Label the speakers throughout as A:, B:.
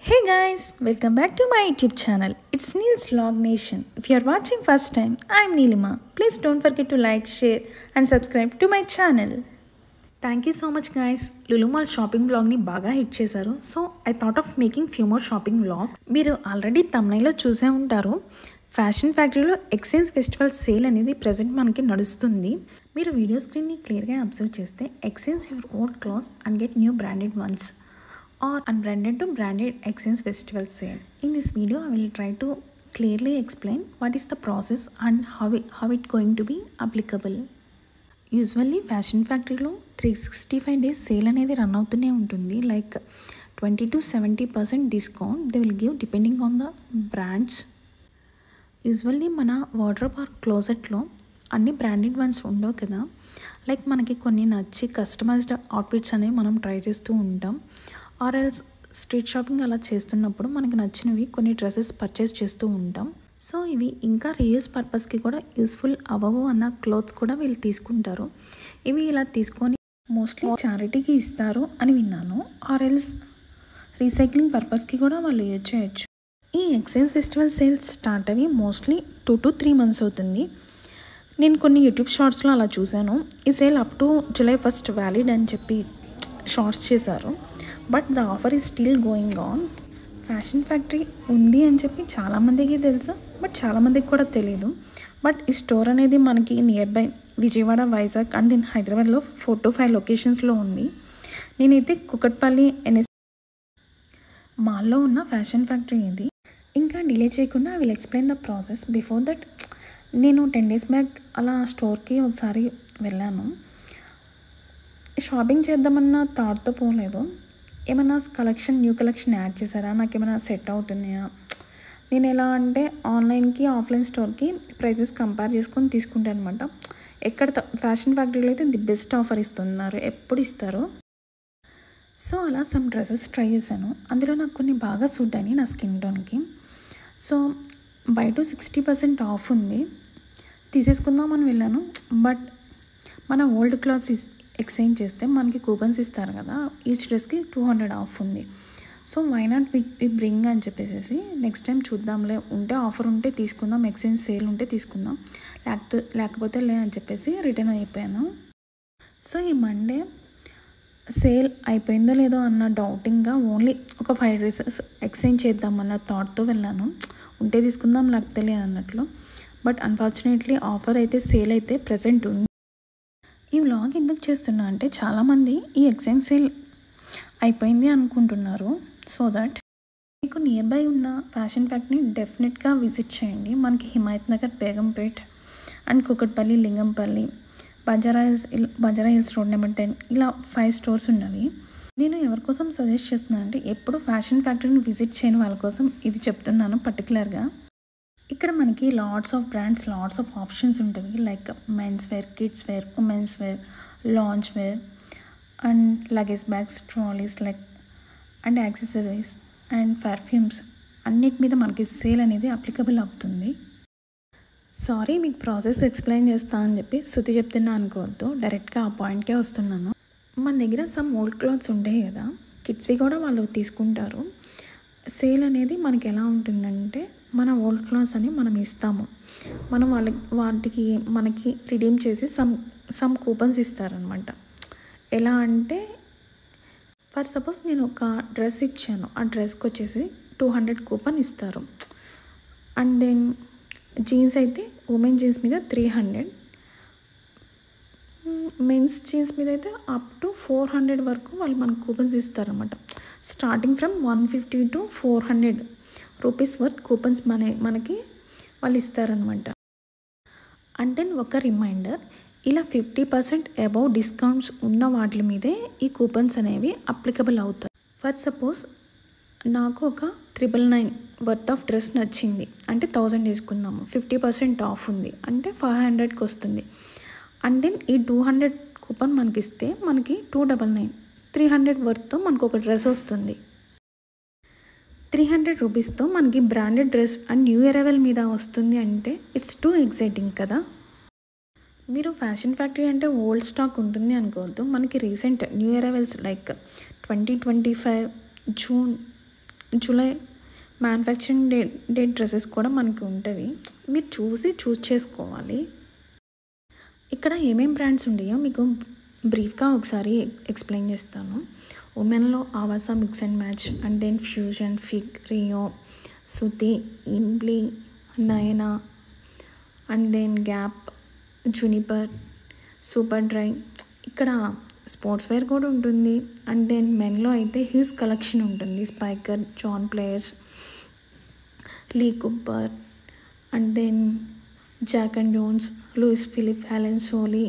A: Hey guys, welcome back to my YouTube channel. It's Neil's Vlog Nation. If you are watching first time, I'm Neelima. Please don't forget to like, share and subscribe to my channel. Thank you so much guys. Lulu Mall shopping vlog ni baga hit chesaru. So I thought of making few more shopping vlogs. మీరు already thumbnail లో చూసే ఉంటారు. Fashion ఫ్యాక్టరీలో exchange festival sale అనేది present మనకి నడుస్తుంది. మీరు video స్క్రీన్ని క్లియర్గా అబ్జర్వ్ చేస్తే exchange your old clothes and get new branded once or unbranded to branded exchange festival sale. In this video I will try to clearly explain what is the process and how it going to be applicable. Usually fashion factory lo 365 days sale anedi run avutune untundi, like 20 to 70% discount they will give depending on the brands. Usually mana wardrobe or closet lo అన్ని branded once ఉండవు కదా, like మనకి కొన్ని నచ్చి customized outfits అనేవి మనం try చేస్తూ ఉంటాం. ఆర్ ఎల్స్ స్ట్రీట్ షాపింగ్ అలా చేస్తున్నప్పుడు మనకి నచ్చినవి కొన్ని డ్రెస్సెస్ పర్చేస్ చేస్తూ ఉంటాం. సో ఇవి ఇంకా రీయూస్ పర్పస్కి కూడా యూస్ఫుల్ అవ్వవు అన్న క్లోత్స్ కూడా వీళ్ళు తీసుకుంటారు. ఇవి ఇలా తీసుకొని మోస్ట్లీ చారిటీకి ఇస్తారు అని విన్నాను, ఆర్ ఎల్స్ రీసైక్లింగ్ పర్పస్కి కూడా వాళ్ళు యూజ్ చేయొచ్చు. ఈ ఎక్స్చేంజ్ ఫెస్టివల్ సేల్స్ స్టార్ట్ అవి మోస్ట్లీ 2 to 3 months అవుతుంది. నేను కొన్ని యూట్యూబ్ షార్ట్స్లో అలా చూశాను. ఈ sale up to July 1st valid అని చెప్పి షార్ట్స్ చేశారు. But the offer is still going on. Fashion factory ఉంది అని చెప్పి చాలామందికి తెలుసు, బట్ చాలామందికి కూడా తెలియదు. బట్ ఈ స్టోర్ అనేది మనకి near by Vijayawada, Vizag and then హైదరాబాద్లో 4 to 5 లొకేషన్స్లో ఉంది. నేనైతే కుకట్పల్లి NS మాల్లో ఉన్న ఫ్యాషన్ ఫ్యాక్టరీ ఇది. ఇంకా డిలే చేయకుండా I will explain the process. Before that నేను 10 days బ్యాక్ అలా స్టోర్కి ఒకసారి వెళ్ళాను. షాపింగ్ చేద్దామన్న థాట్తో పోలేదు. ఏమైనా న్యూ కలెక్షన్ యాడ్ చేశారా, నాకు ఏమైనా సెట్ అవుతున్నాయా. నేను ఎలా అంటే ఆన్లైన్కి ఆఫ్లైన్ స్టోర్కి ప్రైజెస్ కంపేర్ చేసుకొని తీసుకుంటాను అనమాట. ఎక్కడ ఫ్యాషన్ ఫ్యాక్టరీలో అయితే ది బెస్ట్ ఆఫర్ ఇస్తున్నారు, ఎప్పుడు ఇస్తారు. సో అలా సమ్ డ్రెస్సెస్ ట్రై చేశాను. అందులో నాకు కొన్ని బాగా సూట్ అయినాయి నా స్కిన్ టోన్కి. సో బై టు 60% ఆఫ్ ఉంది, తీసేసుకుందామని వెళ్ళాను. బట్ మన ఓల్డ్ క్లాత్స్ ఎక్స్చేంజ్ చేస్తే మనకి కూపన్స్ ఇస్తారు కదా, ఈచ్ డ్రెస్కి 200 ఆఫ్ ఉంది. So why not we bring అని చెప్పేసి నెక్స్ట్ టైం చూద్దాంలే, ఉంటే ఆఫర్ ఉంటే తీసుకుందాం, ఎక్స్చేంజ్ సేల్ ఉంటే తీసుకుందాం, లేకపోతే లే అని చెప్పేసి రిటర్న్ అయిపోయాను. సో ఈ మండే సేల్ అయిపోయిందో లేదో అన్న డౌటింగ్గా ఓన్లీ ఒక 5 డ్రెస్సెస్ ఎక్స్చేంజ్ చేద్దామన్న థాట్తో వెళ్ళాను. ఉంటే తీసుకుందాం, లేకపోతే లేదు అన్నట్లు. బట్ అన్ఫార్చునేట్లీ ఆఫర్ అయితే సేల్ అయితే ప్రెజెంట్ ఉంది. ఈ వ్లాగ్ ఎందుకు చేస్తున్నా అంటే చాలామంది ఈ ఎక్స్చేంజ్ సేల్ అయిపోయింది అనుకుంటున్నారు. సో దట్ మీకు నియర్ బై ఉన్న ఫ్యాషన్ ఫ్యాక్టరీని డెఫినెట్గా విజిట్ చేయండి. మనకి Himayat Nagar, Begumpet and Kukatpally, Lingampally, Banjara Hills road number 10 ఇలా 5 స్టోర్స్ ఉన్నవి. నేను ఎవరి కోసం సజెస్ట్ చేస్తున్నాను అంటే ఎప్పుడు ఫ్యాషన్ ఫ్యాక్టరీని విజిట్ చేయని వాళ్ళ కోసం ఇది చెప్తున్నాను పర్టికులర్గా. ఇక్కడ మనకి lots of brands, lots of options ఉంటాయి, like men's wear, kids wear, women's wear, lounge wear and luggage bags, trolleys like and accessories and perfumes అన్నిటి మీద మనకి సేల్ అనేది అప్లికబుల్ అవుతుంది. సారీ మీకు ప్రాసెస్ ఎక్స్ప్లెయిన్ చేస్తా అని చెప్పి శృతి చెప్తున్నా అనుకోవద్దు, డైరెక్ట్గా ఆ పాయింట్కే వస్తున్నాను. మన దగ్గర సమ్ ఓల్డ్ క్లాత్స్ ఉంటాయి కదా, కిడ్స్వి కూడా వాళ్ళు తీసుకుంటారు. సేల్ అనేది మనకి ఎలా ఉంటుందంటే మన ఓల్డ్ క్లాత్స్ అని మనం ఇస్తాము, మనం వాటికి మనకి రిడీమ్ చేసి సమ్ కూపన్స్ ఇస్తారనమాట. ఎలా అంటే ఫర్ సపోజ్ నేను ఒక డ్రెస్ ఇచ్చాను, ఆ డ్రెస్కి వచ్చేసి 200 కూపన్ ఇస్తారు. అండ్ దెన్ జీన్స్ అయితే ఉమెన్ జీన్స్ మీద 300, మెన్స్ జీన్స్ మీద అయితే అప్ టు 400 వరకు వాళ్ళు మనకు కూపన్స్ ఇస్తారనమాట. Starting from 150 to 400 rupees worth coupons మనకి వాళ్ళు ఇస్తారనమాట. అండ్ దెన్ ఒక రిమైండర్, ఇలా 50% అబౌవ్ డిస్కౌంట్స్ ఉన్న వాటి మీదే ఈ కూపన్స్ అనేవి అప్లికబుల్ అవుతాయి. ఫర్ సపోజ్ నాకు ఒక 999 వర్త్ ఆఫ్ డ్రెస్ నచ్చింది అంటే 1000 తీసుకుందాము, 50% ఆఫ్ ఉంది అంటే 500కి వస్తుంది. అండ్ దెన్ ఈ 200 కూపన్ మనకి ఇస్తే మనకి 299, 300 వర్త్తో మనకు ఒక డ్రెస్ వస్తుంది. 300 రూపీస్తో మనకి branded dress and new arrival మీద వస్తుంది అంటే ఇట్స్ టూ ఎక్సైటింగ్ కదా. మీరు ఫ్యాషన్ ఫ్యాక్టరీ అంటే ఓల్డ్ స్టాక్ ఉంటుంది అనుకోవద్దు. మనకి recent new arrivals like 2025 June July manufacturing date dresses కూడా మనకి ఉంటవి. మీరు చూస్ చేసుకోవాలి. ఇక్కడ ఏమేం బ్రాండ్స్ ఉన్నాయో మీకు బ్రీఫ్గా ఒకసారి ఎక్స్ప్లెయిన్ చేస్తాను. ఉమెన్లో Avaasa mix and match, and then fusion, Fig, Rio, సుతి, ఇన్బ్లీ, నయనా, and then Gap, Juniper, Superdry డ్రై. ఇక్కడ స్పోర్ట్స్ వేర్ కూడా ఉంటుంది. అండ్ దెన్ మెన్లో అయితే హ్యూజ్ కలెక్షన్ ఉంటుంది. Spykar, John Players, Lee Cooper, and then Jack and Jones, Louis Philippe, Allen Solly,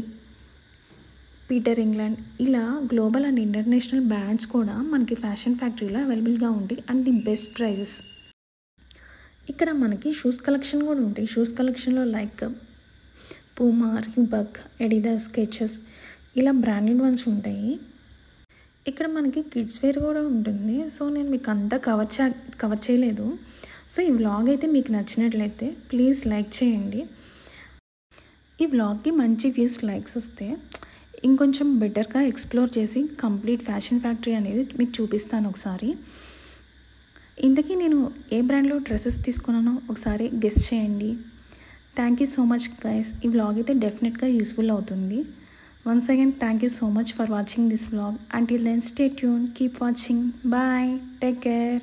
A: Peter England, ఇలా గ్లోబల్ అండ్ ఇంటర్నేషనల్ బ్రాండ్స్ కూడా మనకి ఫ్యాషన్ ఫ్యాక్టరీలో అవైలబుల్గా ఉంటాయి అండ్ ది బెస్ట్ ప్రైజెస్. ఇక్కడ మనకి షూస్ కలెక్షన్ కూడా ఉంటాయి. షూస్ కలెక్షన్లో like Puma, Reebok, Adidas, sketches, ఇలా బ్రాండెడ్ వన్స్ ఉంటాయి. ఇక్కడ మనకి కిడ్స్ వేర్ కూడా ఉంటుంది. సో నేను మీకు అంతా కవర్ చేయలేదు. సో ఈ వ్లాగ్ అయితే మీకు నచ్చినట్లయితే ప్లీజ్ లైక్ చేయండి. ఈ వ్లాగ్కి మంచి వ్యూస్, లైక్స్ వస్తే ఇంకొంచెం బెటర్గా ఎక్స్ప్లోర్ చేసి కంప్లీట్ ఫ్యాషన్ ఫ్యాక్టరీ అనేది మీకు చూపిస్తాను ఒకసారి. ఇంతకీ నేను ఏ బ్రాండ్లో డ్రెస్సెస్ తీసుకున్నానో ఒకసారి గెస్ చేయండి. Thank you so much guys. ఈ వ్లాగ్ అయితే డెఫినెట్గా యూస్ఫుల్ అవుతుంది. Once again, thank you so much for watching this vlog. Until then, stay tuned, keep watching. Bye, take care.